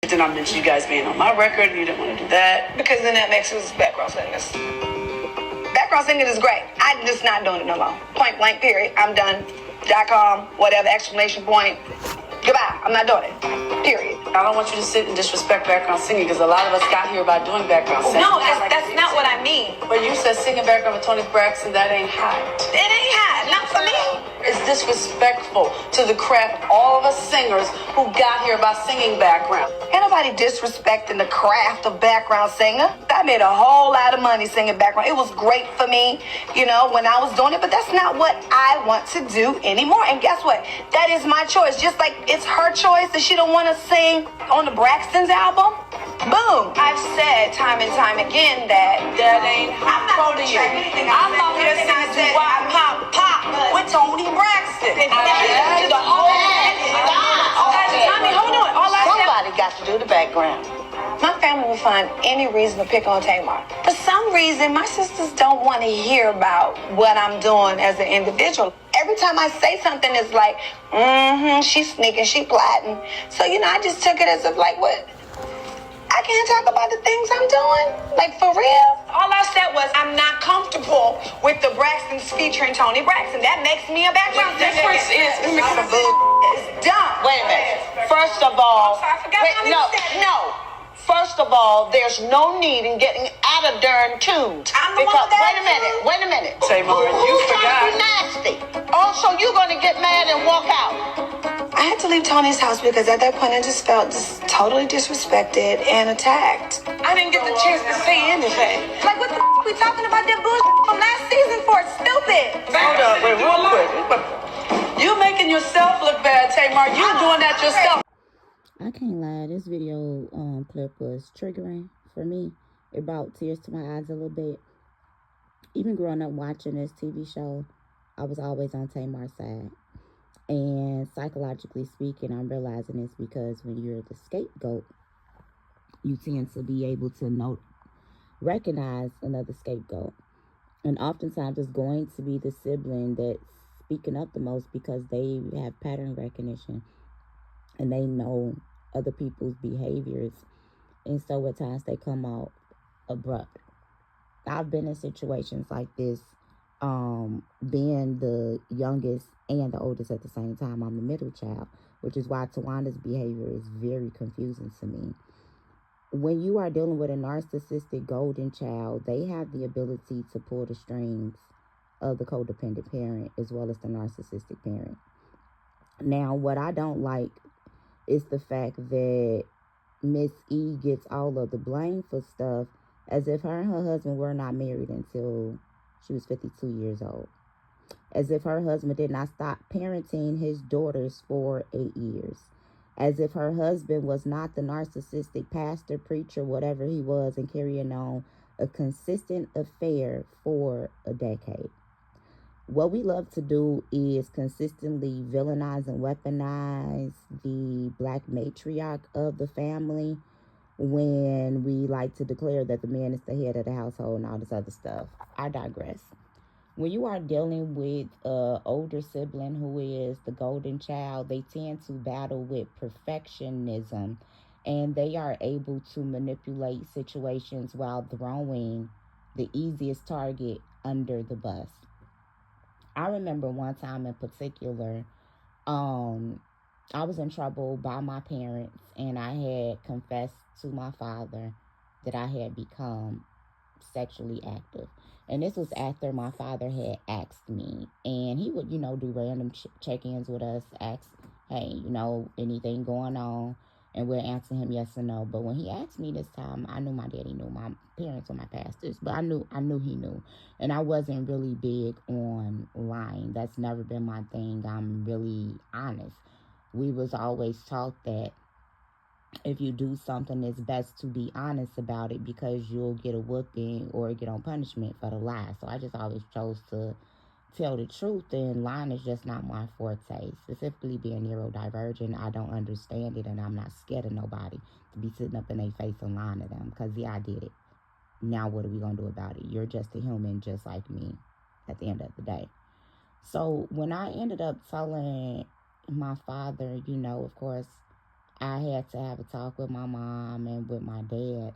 Did not mention you guys being on my record. You didn't want to do that. Because then that makes us background singers. Background singing is great. I'm just not doing it no more. Point blank, period. I'm done. .com, whatever, exclamation point. Goodbye. I'm not doing it. Period. I don't want you to sit and disrespect background singing because a lot of us got here by doing background singing. No, that's not what I mean. But you said singing background with Toni Braxton, that ain't hot. It ain't hot. Not for me. It's disrespectful to the craft of all of us singers who got here by singing background. Ain't nobody disrespecting the craft of background singer. I made a whole lot of money singing background. It was great for me, when I was doing it, but that's not what I want to do anymore. And guess what? That is my choice. Just like it's her choice that she don't want to sing on the Braxton's album. Boom. I've said time and time again that ain't I'm not going to track anything. I'm out here singing Why Pop Pop with Toni Braxton. Somebody got to do the background. My family will find any reason to pick on Tamar. For some reason, my sisters don't want to hear about what I'm doing as an individual. Every time I say something, it's like, she's sneaking, she plotting. So, I just took it as if like, what? I can't talk about the things I'm doing? Like, for real? All I said was, I'm not comfortable with the Braxtons featuring Toni Braxton. That makes me a background singer. The difference is, It's dumb. Wait a minute. First of all, I'm sorry, I forgot how you said it. no. First of all, there's no need in getting out of darn tunes. I'm the one with that wait a minute. Tamar, you forgot. Be nasty. Also, you're going to get mad and walk out. I had to leave Tony's house because at that point I just felt just totally disrespected and attacked. I didn't get the chance to say anything. Like, what the we talking about that bullshit from last season for? It's stupid. Hold up, wait, real quick. You making yourself look bad, Tamar. You doing that yourself. I can't lie, this video clip was triggering for me. It brought tears to my eyes a little bit. Even growing up watching this TV show, I was always on Tamar's side. And psychologically speaking, I'm realizing this because when you're the scapegoat, you tend to be able to recognize another scapegoat. And oftentimes it's going to be the sibling that's speaking up the most because they have pattern recognition and they know other people's behaviors. And so at times they come out abrupt. I've been in situations like this, being the youngest and the oldest at the same time. I'm the middle child, which is why Tawana's behavior is very confusing to me. When you are dealing with a narcissistic golden child, they have the ability to pull the strings of the codependent parent as well as the narcissistic parent. Now, what I don't like is the fact that Miss E gets all of the blame for stuff as if her and her husband were not married until she was 52 years old. As if her husband did not stop parenting his daughters for 8 years. As if her husband was not the narcissistic pastor, preacher, whatever he was, and carrying on a consistent affair for a decade. What we love to do is consistently villainize and weaponize the black matriarch of the family when we like to declare that the man is the head of the household and all this other stuff. I digress. When you are dealing with an older sibling who is the golden child, they tend to battle with perfectionism, and they are able to manipulate situations while throwing the easiest target under the bus. I remember one time in particular, I was in trouble by my parents, and I had confessed to my father that I had become sexually active. And this was after my father had asked me, and he would, do random check-ins with us, ask, hey, anything going on, and we'll answer him yes or no. But when he asked me this time, I knew my daddy knew. My parents were my pastors, but I knew he knew. And I wasn't really big on lying. That's never been my thing. I'm really honest. We was always taught that if you do something, it's best to be honest about it because you'll get a whooping or get on punishment for the lie. So I just always chose to tell the truth, and lying is just not my forte. Specifically being neurodivergent, I don't understand it, and I'm not scared of nobody to be sitting up in their face and lying to them because, yeah, I did it. Now what are we going to do about it? You're just a human just like me at the end of the day. So when I ended up telling my father, of course, I had to have a talk with my mom and with my dad.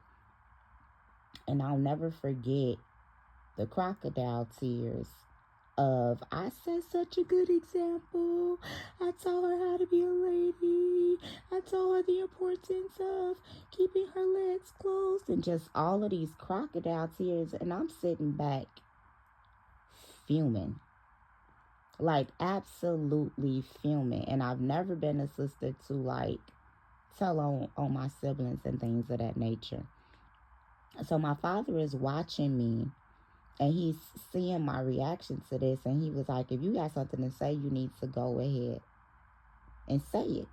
And I'll never forget the crocodile tears of, I set such a good example. I taught her how to be a lady. I told her the importance of keeping her legs closed, and just all of these crocodile tears. And I'm sitting back fuming, like absolutely fuming. And I've never been a sister to like tell on my siblings and things of that nature. So my father is watching me, and he's seeing my reaction to this, and he was like, if you got something to say, you need to go ahead and say it.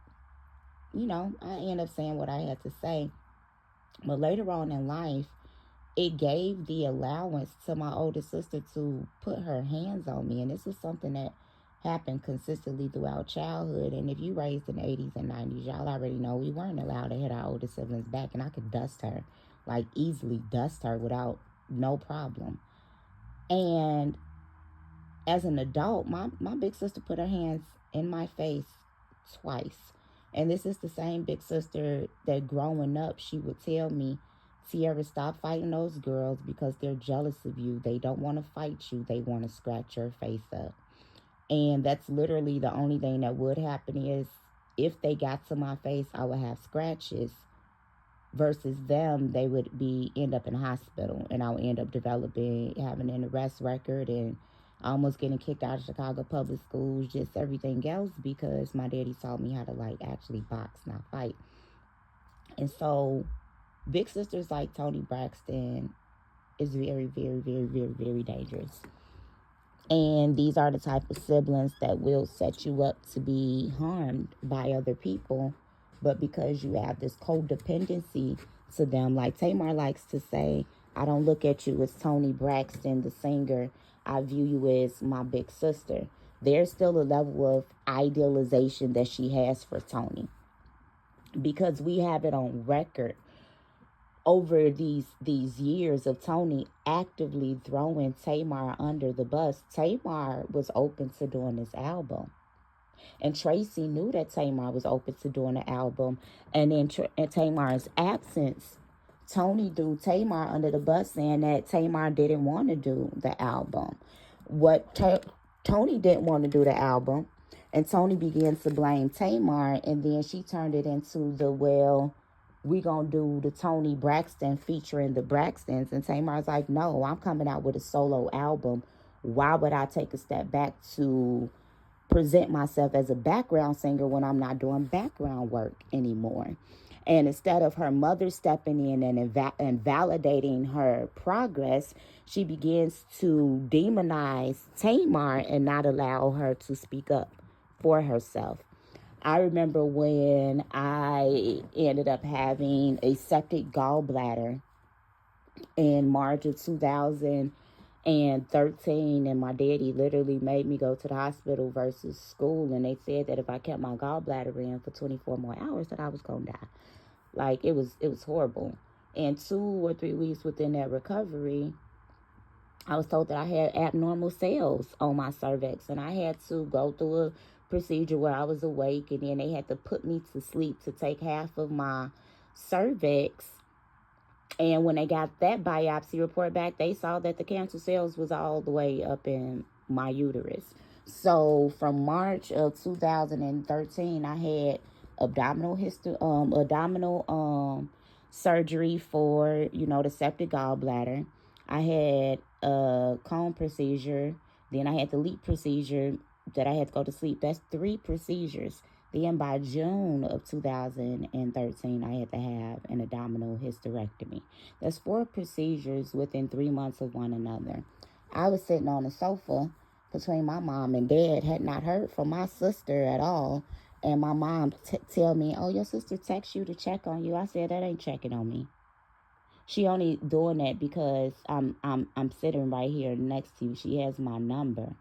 You know, I ended up saying what I had to say. But later on in life, it gave the allowance to my older sister to put her hands on me. And this is something that happened consistently throughout childhood. And if you raised in the 80s and 90s, y'all already know we weren't allowed to hit our older siblings back. And I could dust her, like easily dust her without no problem. And as an adult, my big sister put her hands in my face twice. And this is the same big sister that growing up, she would tell me, Tierra, stop fighting those girls because they're jealous of you. They don't want to fight you. They want to scratch your face up. And that's literally the only thing that would happen is if they got to my face, I would have scratches. Versus them, they would end up in hospital, and I would end up having an arrest record, and almost getting kicked out of Chicago public schools, just everything else, because my daddy taught me how to like actually box, not fight. And so big sisters like Toni Braxton is very, very, very, very, very dangerous. And these are the type of siblings that will set you up to be harmed by other people. But because you have this codependency to them, like Tamar likes to say, I don't look at you as Toni Braxton, the singer. I view you as my big sister. There's still a level of idealization that she has for Toni, because we have it on record over these years of Toni actively throwing Tamar under the bus. Tamar was open to doing this album. And Tracy knew that Tamar was open to doing the album. And in Tamar's absence, Toni threw Tamar under the bus, saying that Tamar didn't want to do the album. Toni didn't want to do the album. And Toni began to blame Tamar. And then she turned it into we gonna do the Toni Braxton featuring the Braxtons. And Tamar's like, no, I'm coming out with a solo album. Why would I take a step back to present myself as a background singer when I'm not doing background work anymore? And instead of her mother stepping in and validating her progress, she begins to demonize Tamar and not allow her to speak up for herself. I remember when I ended up having a septic gallbladder in March of 2013, and my daddy literally made me go to the hospital versus school, and they said that if I kept my gallbladder in for 24 more hours that I was going to die. Like, it was horrible. And 2 or 3 weeks within that recovery, I was told that I had abnormal cells on my cervix, and I had to go through a procedure where I was awake, and then they had to put me to sleep to take half of my cervix. And when they got that biopsy report back, they saw that the cancer cells was all the way up in my uterus. So from March of 2013, I had abdominal surgery for, the septic gallbladder. I had a cone procedure. Then I had the LEAP procedure that I had to go to sleep. That's 3 procedures. Then by June of 2013, I had to have an abdominal hysterectomy. That's 4 procedures within 3 months of one another. I was sitting on the sofa between my mom and dad, had not heard from my sister at all. And my mom tell me, oh, your sister texts you to check on you. I said, that ain't checking on me. She only doing that because I'm sitting right here next to you. She has my number.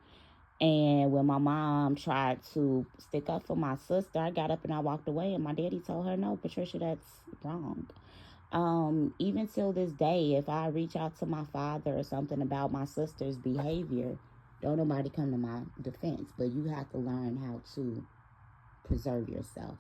And when my mom tried to stick up for my sister, I got up and I walked away, and my daddy told her, no, Patricia, that's wrong. Even till this day, if I reach out to my father or something about my sister's behavior, don't nobody come to my defense, but you have to learn how to preserve yourself.